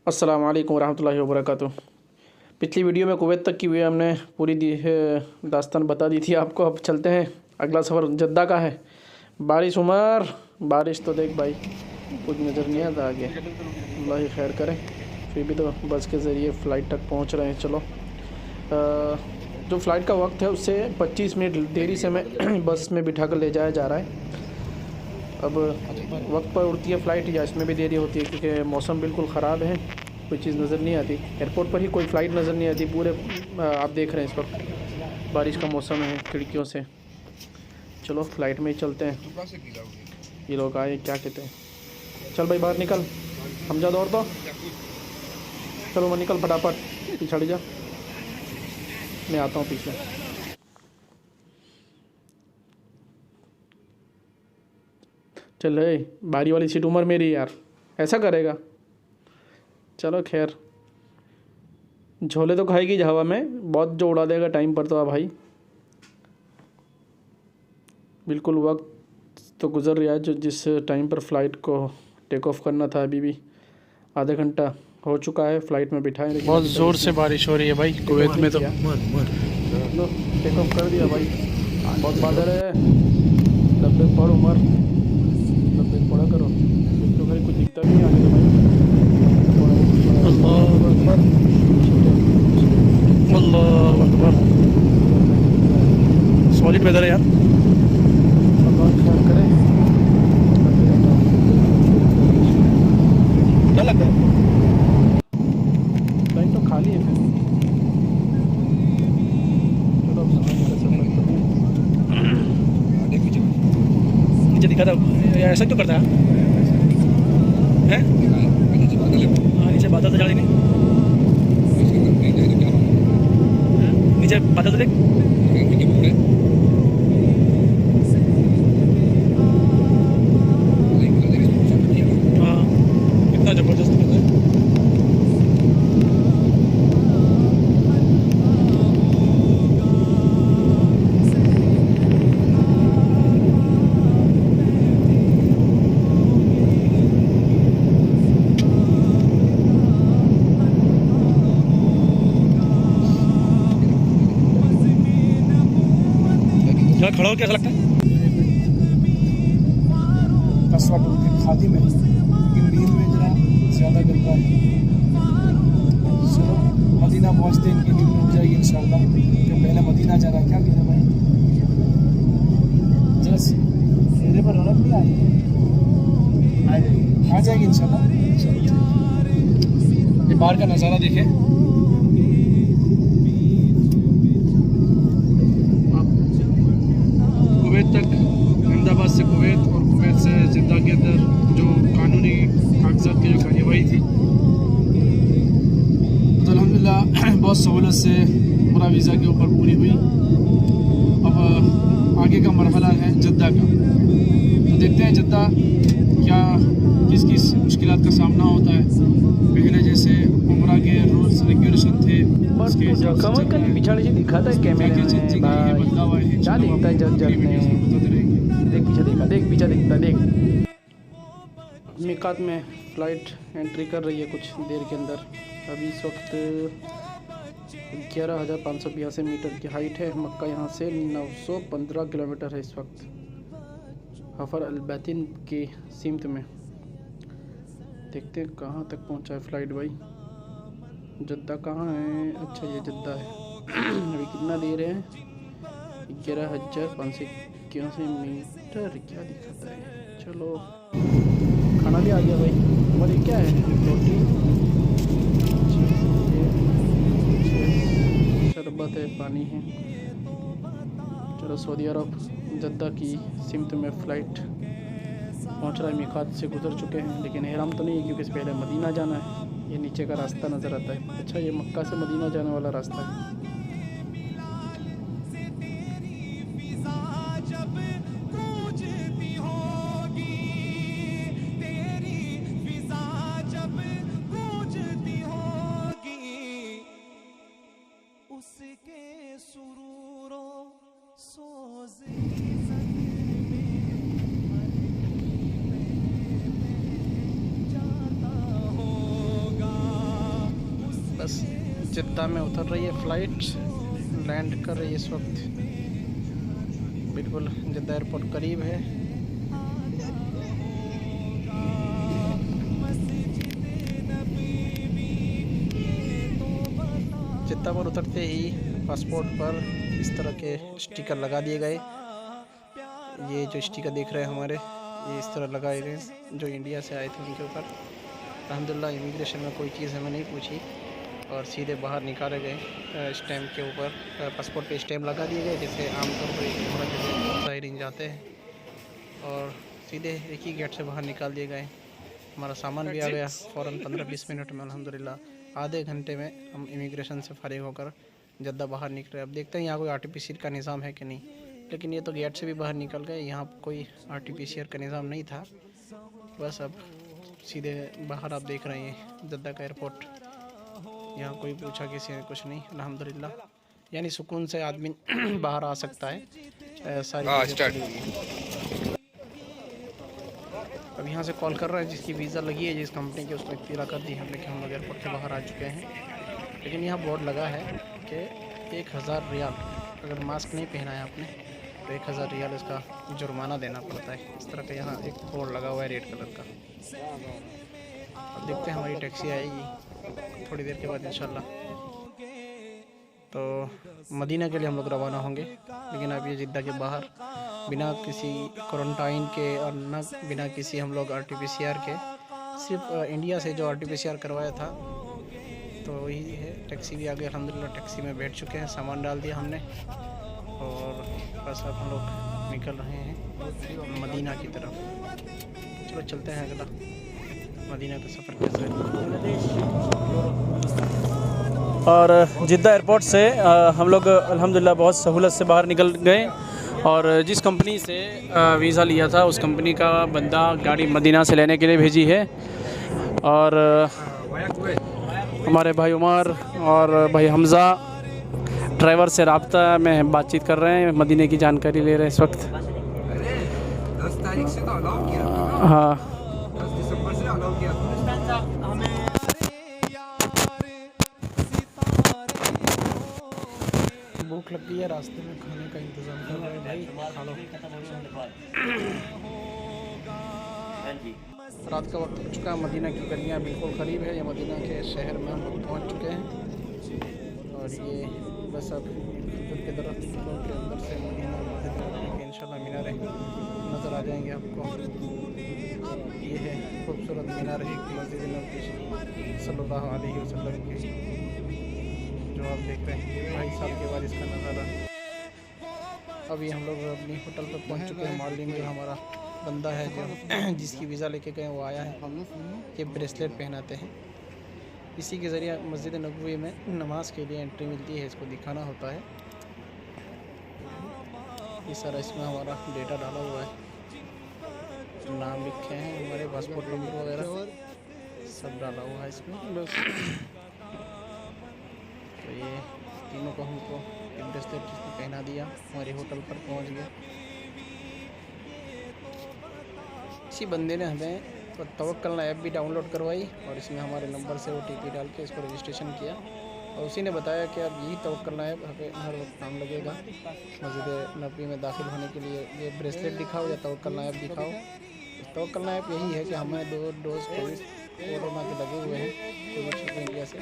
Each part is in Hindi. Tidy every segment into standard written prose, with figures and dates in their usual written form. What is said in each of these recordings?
अस्सलाम वालेकुम रहमतुल्लाहि व बरकातुहू। पिछली वीडियो में कुवैत तक की हुई हमने पूरी दास्तान बता दी थी आपको। अब चलते हैं, अगला सफ़र जद्दा का है। बारिश उमर, बारिश तो देख भाई कुछ नज़र नहीं आता आगे, अल्लाह ही खैर करे। फिर भी तो बस के ज़रिए फ़्लाइट तक पहुंच रहे हैं। चलो जो फ़्लाइट का वक्त है उससे 25 मिनट देरी से मैं बस में बिठा कर ले जाया जा रहा है। अब वक्त पर उड़ती है फ़्लाइट या इसमें भी देरी होती है क्योंकि मौसम बिल्कुल ख़राब है, कोई चीज़ नज़र नहीं आती। एयरपोर्ट पर ही कोई फ़्लाइट नज़र नहीं आती। पूरे आप देख रहे हैं इस वक्त बारिश का मौसम है, खिड़कियों से। चलो फ़्लाइट में ही चलते हैं। ये लोग आए, क्या कहते हैं, चल भाई बाहर निकल, हमजा दौड़ तो चलो मैं निकल फटाफट, पिछाड़ी जा, मैं आता हूँ पीछे। चल है, बारी वाली सीट उमर मेरी यार, ऐसा करेगा। चलो खैर, झोले तो खाएगी हवा में, बहुत जो उड़ा देगा टाइम पर तो। भाई बिल्कुल वक्त तो गुज़र रहा है जो जिस टाइम पर फ़्लाइट को टेक ऑफ करना था। अभी भी आधा घंटा हो चुका है फ़्लाइट में बिठाए। बहुत ज़ोर से बारिश हो रही है भाई कुवैत में तो। लो टेक ऑफ कर दिया भाई, बहुत बादल है। डब्बे पढ़ उमर, डब्बे पढ़ा करो तो भाई कुछ दिखता भी नहीं आगे तो भाई। अल्लाह अकबर, सॉलिड वेदर है यार। क्या लगता है लाइन तो खाली है फिर। चलो नीचे दिखा था यार, ऐसा क्यों करता है? नीचे बादल तो जा रही नहीं, नीचे बादल तो देख। हाँ कितना जबरदस्त करता है। खड़ा हो कैसा लगता है? कसरत होती है खादी में, लेकिन नींद में जरा ज़्यादा गंदा है। चलो मदीना पहुँचते इनकी नींद में हो जाएगी इंशाल्लाह। तो पहले मदीना जाना, क्या कहते हैं भाई, जरा चेहरे पर रौनक नहीं आ जाएगी इंशाल्लाह। ये बाहर का नज़ारा देखें, कुवैत तक, अहमदाबाद से कुवैत और कुवैत से जिद्दा के अंदर जो कानूनी कागजात की जो कार्यवाही थी, तो अल्हम्दुलिल्लाह बहुत सहूलत से उम्रा वीज़ा के ऊपर पूरी हुई। अब आगे का मरहला है जद्दा का, तो देखते हैं जद्दा क्या किस किस मुश्किलात का सामना होता है। पहले जैसे उम्रा के रूल्स रेगुलेशन थे, उसके कमर का पिछाड़ी से दिखा था कैमरे में, क्या दिखता है जब देख पीछे, देखा देख पीछे दिखता देख। मिकात में फ़्लाइट एंट्री कर रही है कुछ देर के अंदर। अभी इस वक्त 11,582 मीटर की हाइट है। मक्का यहाँ से 915 किलोमीटर है इस वक्त, हफर अल-बैतिन की सीमत में। देखते हैं कहाँ तक पहुँचा है फ़्लाइट भाई। जद्दा कहाँ है? अच्छा ये जद्दा है। अभी कितना दे रहे हैं? 11,581 मीटर, क्या दिखाता है। चलो खाना भी आ गया भाई। हमारी क्या है, रोटी, शरबत है, पानी है। चलो सऊदी अरब जद्दा की सिमत में फ़्लाइट पहुंच रहा है। मिकात से गुजर चुके हैं, लेकिन एहराम तो नहीं है क्योंकि पहले मदीना जाना है। ये नीचे का रास्ता नज़र आता है। अच्छा ये मक्का से मदीना जाने वाला रास्ता है। उसके सुरूरो सोज़े जाता होगा। जिद्दा में उतर रही है फ़्लाइट, लैंड कर रही है इस वक्त। बिल्कुल जिद्दा एयरपोर्ट करीब है। जिद्दा पर उतरते ही पासपोर्ट पर इस तरह के स्टिकर लगा दिए गए। ये जो स्टिकर देख रहे हैं हमारे, ये इस तरह लगाए गए जो इंडिया से आए थे उनके ऊपर। अल्हम्दुलिल्लाह इमिग्रेशन में कोई चीज़ हमें नहीं पूछी और सीधे बाहर निकाले गए। स्टैम्प के ऊपर पासपोर्ट पे स्टैम्प लगा दिए गए, जैसे आमतौर पर एक हमारा जैसे ज़ायरीन जाते हैं, और सीधे एक ही गेट से बाहर निकाल दिए गए। हमारा सामान भी आ गया फ़ौरन 15-20 मिनट में। अल्हम्दुलिल्लाह आधे घंटे में हम इमिग्रेशन से फारिग होकर जद्दा बाहर निकले। अब देखते हैं यहाँ कोई RT-PCR का निज़ाम है कि नहीं, लेकिन ये तो गेट से भी बाहर निकल गए। यहाँ कोई RT-PCR का निज़ाम नहीं था। बस अब सीधे बाहर आप देख रहे हैं जद्दा का एयरपोर्ट। यहाँ कोई पूछा किसी ने कुछ नहीं, अल्हम्दुलिल्लाह। यानी सुकून से आदमी बाहर आ सकता है। सारी चीज़ें पड़ी हुई हैं। अब यहाँ से कॉल कर रहा है जिसकी वीज़ा लगी है जिस कंपनी की, उसको इत्तला कर दी हमने कि हम लोग एयरपोर्ट से बाहर आ चुके हैं। लेकिन यहाँ बोर्ड लगा है कि 1000 रियाल, अगर मास्क नहीं पहना है आपने तो 1000 रियाल इसका जुर्माना देना पड़ता है। इस तरह का यहाँ एक बोर्ड लगा हुआ है रेड कलर का। अब देखते हैं हमारी टैक्सी आएगी थोड़ी देर के बाद इंशाल्लाह। तो मदीना के लिए हम लोग रवाना होंगे, लेकिन अब ये जिद्दा के बाहर बिना किसी क्वारंटाइन के और न बिना किसी हम लोग RT-PCR के, सिर्फ इंडिया से जो RT-PCR करवाया था तो वही है। टैक्सी भी आ गई अल्हम्दुलिल्लाह, टैक्सी में बैठ चुके हैं, सामान डाल दिया हमने और बस अब हम लोग निकल रहे हैं मदीना की तरफ। चलो चलते हैं अगला मदीना का सफ़र कैसा है। और जिद्दा एयरपोर्ट से हम लोग अल्हम्दुलिल्लाह बहुत सहूलत से बाहर निकल गए, और जिस कंपनी से वीज़ा लिया था उस कंपनी का बंदा गाड़ी मदीना से लेने के लिए भेजी है। और हमारे भाई उमर और भाई हमज़ा ड्राइवर से राब्ता में बातचीत कर रहे हैं, मदीने की जानकारी ले रहे हैं इस वक्त। 10 तारीख से तो अलाउ किया था, हाँ 10 दिसंबर से अलाउ किया था। भूख लग गई है, रास्ते में खाने का इंतज़ाम कर रहे हैं भाई, खा लो। रात का वक्त हो चुका है, मदीना की गलियाँ बिल्कुल करीब है। ये मदीना के शहर में हम लोग पहुँच चुके हैं, और ये बस अब खजूर के दरख्त के अंदर से मदीना के इंशाल्लाह मीनारें नज़र आ जाएंगे आपको। ये है खूबसूरत मीनार मस्जिद नबवी सल्लल्लाहु अलैहि वसल्लम की, जो आप देख रहे हैं 2.5 साल के बाद इसका नज़ारा। अभी हम लोग अपनी होटल पर पहुंच चुके हैं। मालिम जो हमारा बंदा है जो जिसकी वीज़ा लेके गए वो आया है, ये ब्रेसलेट पहनाते हैं। इसी के ज़रिए मस्जिद नबवी में नमाज के लिए एंट्री मिलती है, इसको दिखाना होता है। ये सारा इसमें हमारा डेटा डाला हुआ है, नाम लिखे हैं हमारे, पासपोर्ट नंबर वगैरह सब डाला हुआ है इसमें। तो ये तीनों को हमको एक ब्रेसलेट पहना दिया, हमारे होटल पर पहुंच गए। इसी बंदे ने हमें तवक्कल ऐप भी डाउनलोड करवाई और इसमें हमारे नंबर से OTP डाल के इसको रजिस्ट्रेशन किया, और उसी ने बताया कि अब यही तवक्कल ऐप हर वक्त काम लगेगा। मस्जिद नबवी में दाखिल होने के लिए ये ब्रेसलेट दिखाओ या तवक्कल ऐप दिखाओ। तवक्कल ऐप यही है कि हमें 2 डोज कोरोना के लगे हुए हैं कोविड इंडिया से,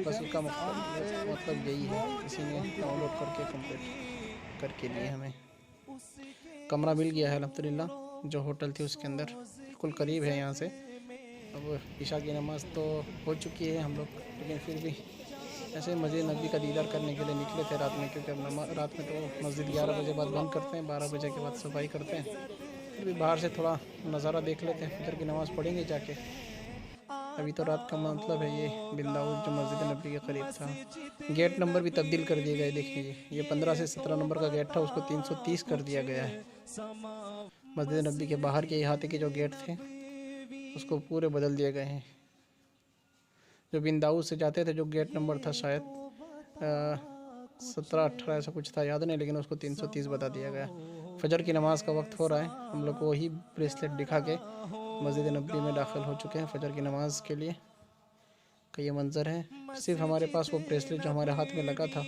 बस उसका मतलब यही है। इसी ने डाउनलोड करके कंप्लीट करके लिए हमें कमरा मिल गया है अल्हम्दुलिल्लाह। जो होटल थी उसके अंदर बिल्कुल करीब है यहाँ से। अब ईशा की नमाज़ तो हो चुकी है हम लोग, लेकिन फिर भी ऐसे मस्जिद नबी का दीदार करने के लिए निकले थे रात में, क्योंकि अब रात में तो मस्जिद 11 बजे बाद बंद करते हैं, 12 बजे के बाद सफाई करते हैं। फिर भी बाहर से थोड़ा नज़ारा देख लेते हैं, फजर की नमाज़ पढ़ेंगे जाके। अभी तो रात का मतलब है। ये बिन दाऊद जो मस्जिद नबी के करीब था, गेट नंबर भी तब्दील कर दिए गए। देखिए ये 15 से 17 नंबर का गेट था, उसको 330 कर दिया गया है। मस्जिद नबी के बाहर के अहाते के जो गेट थे उसको पूरे बदल दिए गए हैं। जो बिन दाऊद से जाते थे जो गेट नंबर था शायद 17-18 ऐसा कुछ था, याद नहीं, लेकिन उसको 330 बता दिया गया। फजर की नमाज़ का वक्त हो रहा है, हम लोग को वही ब्रेसलेट दिखा के मस्जिद नबी में दाखिल हो चुके हैं फजर की नमाज़ के लिए। का ये मंजर है। सिर्फ हमारे पास वो ब्रेसलेट जो हमारे हाथ में लगा था।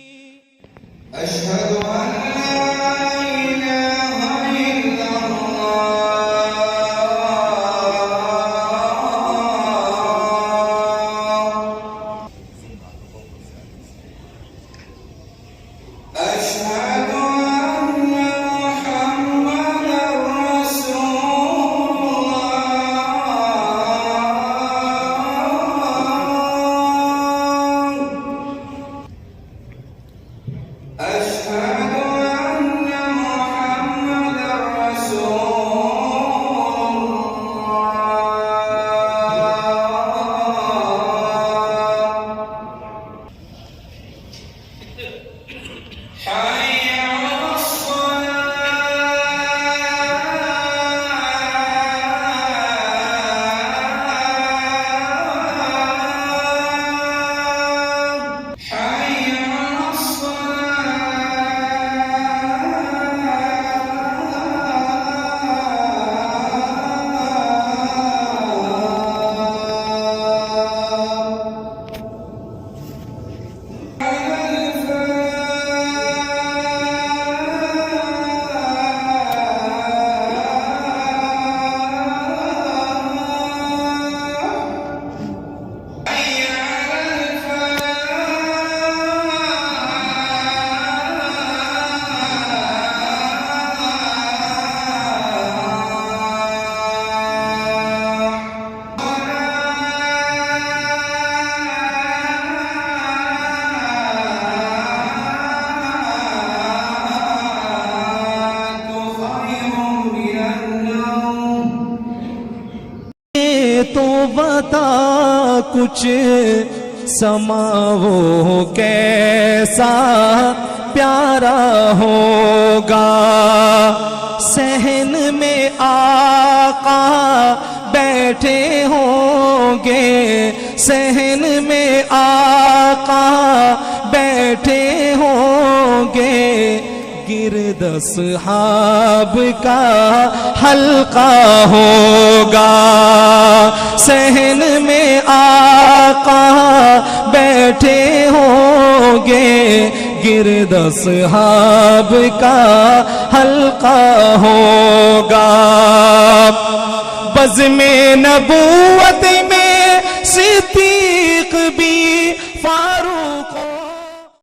तो बता कुछ समा वो कैसा प्यारा होगा, सहन में आका बैठे होंगे, सहन में आका बैठे होंगे, गिरद अस्हाब का हल्का होगा, सहन में आका बैठे होंगे, गिरद अस्हाब का हल्का होगा, बज़्म नबूवत